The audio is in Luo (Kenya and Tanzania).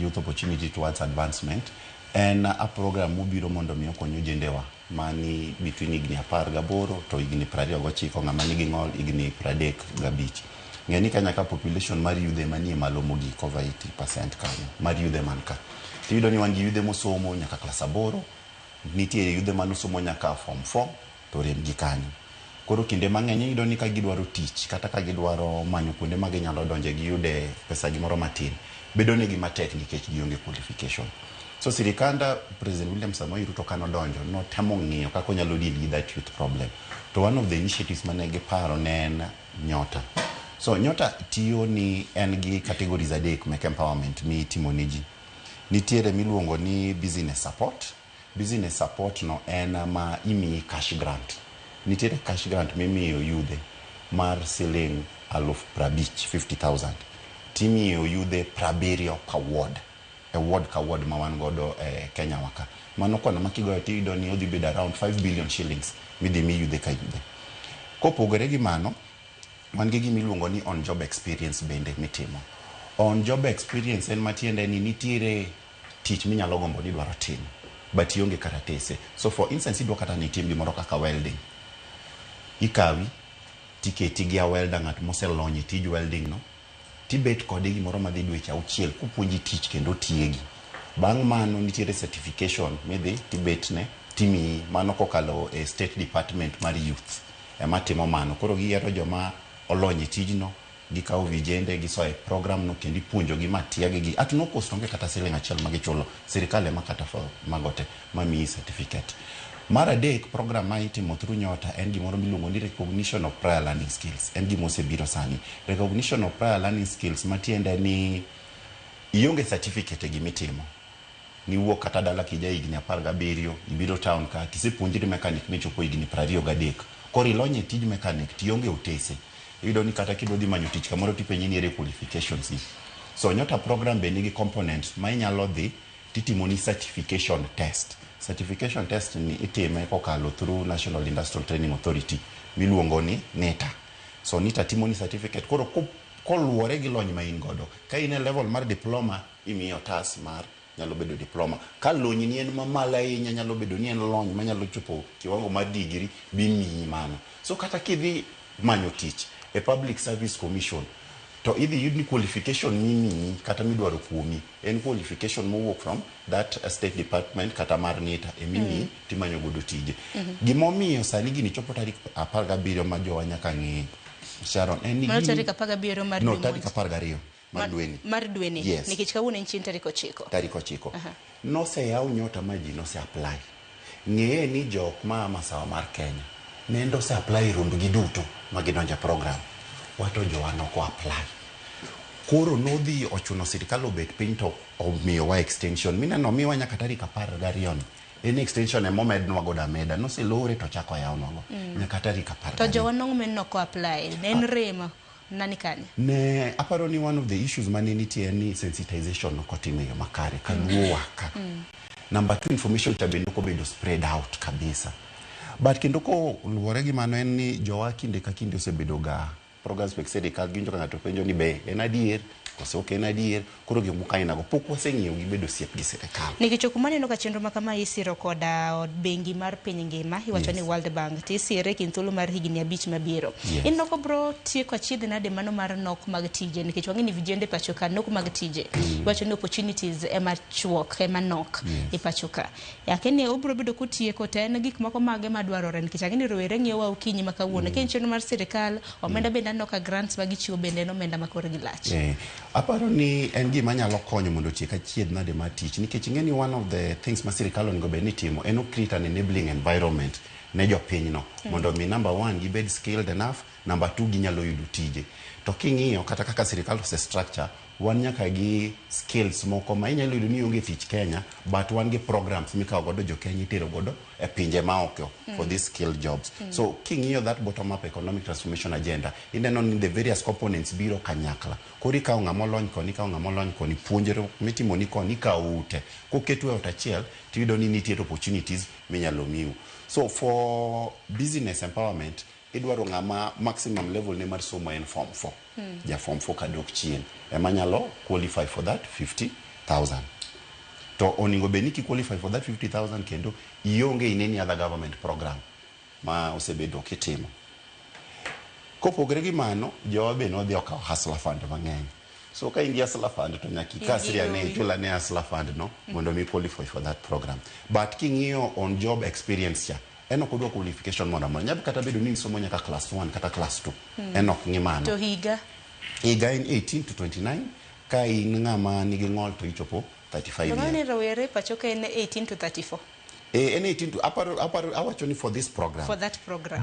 youth opportunity towards advancement and a program mubiro mondo mi okonyo jendewa mani between igni 18 to igni 29 ng'ama nigi ng'ol igni 35. Ng'eni Kenya ka population mar yudhe manie malo mogik over 80% kanyo mar yudhe man ka. Tiyudo ni wan gi yudhe mosomo nyaka klas 8, nitie yudhe manosomo nyaka form 4 to rem gi kanyo. Koro kinde mang'eny iyudo ni ka gidwaro tich kata ka gidwaro manyo kuonde ma ginyalo donje giyude pesa gimoro matin, bedo negi matek nikech gionge qualification. So sirikanda President William Samoei Ruto kano donjo no temo ng'iyo kaka onyalo deal with that youth problem. To one of the initiatives mane giparo ne en Nyota. So Nyota tiyo ni en gi categories adek mek empowerment mi timo niji. Nitiere miluongo ni business support. Business support no en ma imi cash grant. Nitiere cash grant mimiyo yudhe mar siling 50,000. Timiyo yudhe 70 per ward. Ward ka ward ma wan godo Kenya waka. Mano kono makigoyo tiyudo ni odhi bedo around 5 billion shillings midhi mi yudhe ka yudhe. Kopogore gi mano, wan gi gimiluongo ni on job experience bende mitimo. On job experience en matiende ni nitiere tich minyalo gombo ni dwaro timo, but ionge karatese. So for instance, idwa kata ni tim gimoro kaka welding. Ikawi tiketi gi welder ng'at moselonye tij welding no, tibet kode gimoro madhi dweche 6 kupuonji tich kendo tiegi. Bang' mano nitiere certification midhi tibet ne timi mano kokalo State Department mar Youth ema timo mano. Koro giyiero joma olonye tijno, gikawo vijende gisoe program no kendo ipuonjogi matiagi gi at no cost onge kata siling achiel magichulo. Sirikal ema kata magote mamiyi certificate. Mar adek, program ma itimo through Nyota en gimoro miluongo ni recognition of prior learning skills. En gimo osebiro sani. Recognition of prior learning skills matiende ni ionge certificate gimitimo. Ni wuok kata dala kija higni 17, ibiro town ka kisepuonjri mechanic michopo higni 23. Koro ilonye tij mechanic tionge otese. Iyudo ni kata kidwa dhi manyo tich kamoro tipenji ni qualifications. So Nyota program be nigi component ma inyalo dhi titimo ni certification test. Certification test ni itime kokalo through National Industrial Training Authority miluongo ni NITA. So NITA timo ni certificate. Koro koluwore gi lony ma in godo. Ka in e level mar diploma, imiyo otas mar nyalo bedo diploma. Ka lony ni en mamalo ahinya, nyalo bedo ni en lony manyalo chopo kiwango mar degree, bimiyi mano. So kata kidhi manyo tich e Public Service Commission, to idhi yud ni qualification mimiyi kata midwaro kuomi en qualification mowuok from that State Department kata mar NITA mimiyi timanyo godo tije. Gimomiyo sani gini chopo tarik 17 ma jowa nyaka ng'e Sharon en ni tarik 17 mar dwe. No, tarik 12 mar dweni. Yes. Nikech kawuono en chieng' tarik 9. Tarik 9. Noseyaw Nyota ma ji nose apply. Ng'eye ni jok ma masawa mar Kenya nendo se apply rombgi duto ma gidonja program. Wato joano ko apply. Koro nodhi ochuno sirikal obet piny to omiyowa extension. Mineno miwa nyaka tarik 12. En extension e momednwa godo ameda. Noselore to chako yawnwago. Nyaka tarik 12. To jowanong men no ko apply. Nen rema nani kanye? Ne aparo ni one of the issues mane nitie ni sensitization no kotime yo makare kaluwo waka. Number 2, information tabendo ko bedo spread out kabisa. But kendo ko luwore gi mano en ni jowa kinde ka kinde osebedo ga programs pek sirikal ginjo ka ng'ato penjo ni be en adier kose ok en adier. Koro gik moko ainago pok waseng'iyo gibedo siep gi sirikal. Nikech kumaneno ka chenro ma kama isiro koda od bengi mar piny ngima iwacho ni World Bank tisire kin thuolo mar higni 5 mabiro. In noko bro tieko achiedh nade mano mar nok mag tije nikech wang'eni vijende pacho ka nok mag tije iwacho ni opportunities ema chuok ema nok e pacho ka. Yakeni obro bedo kutieko te en gik moko mage madwarore nikech ang'eni rowere ng'iewa okinyi ma kawuono ken chenro mar sirikal omenda bende anoka grants magichiwo bende en omenda makore gi lach. Aparo ni en gima nyalo konyo mondo tiek achiedh nade mar tich nikech ing'eni one of the things ma sirikal onego bed ni timo en create an enabling environment ne jopiny no mondo mi number 1 gibed skilled enough, number 2 ginyalo yudo tije. To king'iyo kata kaka sirikal ose structure wan nyaka gi skills moko ma inyalo yudo ni onge tich Kenya but wan gi programs mikawo godo jo Kenya itero godo e pinje maoko for these skilled jobs. So king'iyo that bottom up economic transformation agenda ineno ni the various components biro kanyakla. Koro ikawo ng'ama olony koni, ikawo ng'ama olony koni, puonjro mitimo ni koni, ikawo ute koketu e ot achiel tiyudo ni nitiere opportunities minyalo miu. So for business empowerment idwaro ng'ama maximum level ne mar somo en form 4. Ja form 4 kadok chien ema nyalo qualify for that 50 50,000 to oningo beni ki qualify for that 50,000 kendo ionge in any other government program ma osebedo kitimo. Kopogre gi mano jowa be nodhi okawo hustler fund mang'eny. So ka ingi hustler fund to nyaki kasri ane chula ne hustler fund no mondo mi qualify for that program. But king'iyo on job experience cha en ok odwa qualification mondo amora. Nyabi kata bedo ni isomo nyaka class 1 kata class 2. En ok ng'i mano. To higa in 18 to 29 ka in ng'ama nigi ng'ol to ichopo 35 years. Ng'ani rawere pachoka en 18 to 34. En 18 to aparo awacho ni for this program. For that program.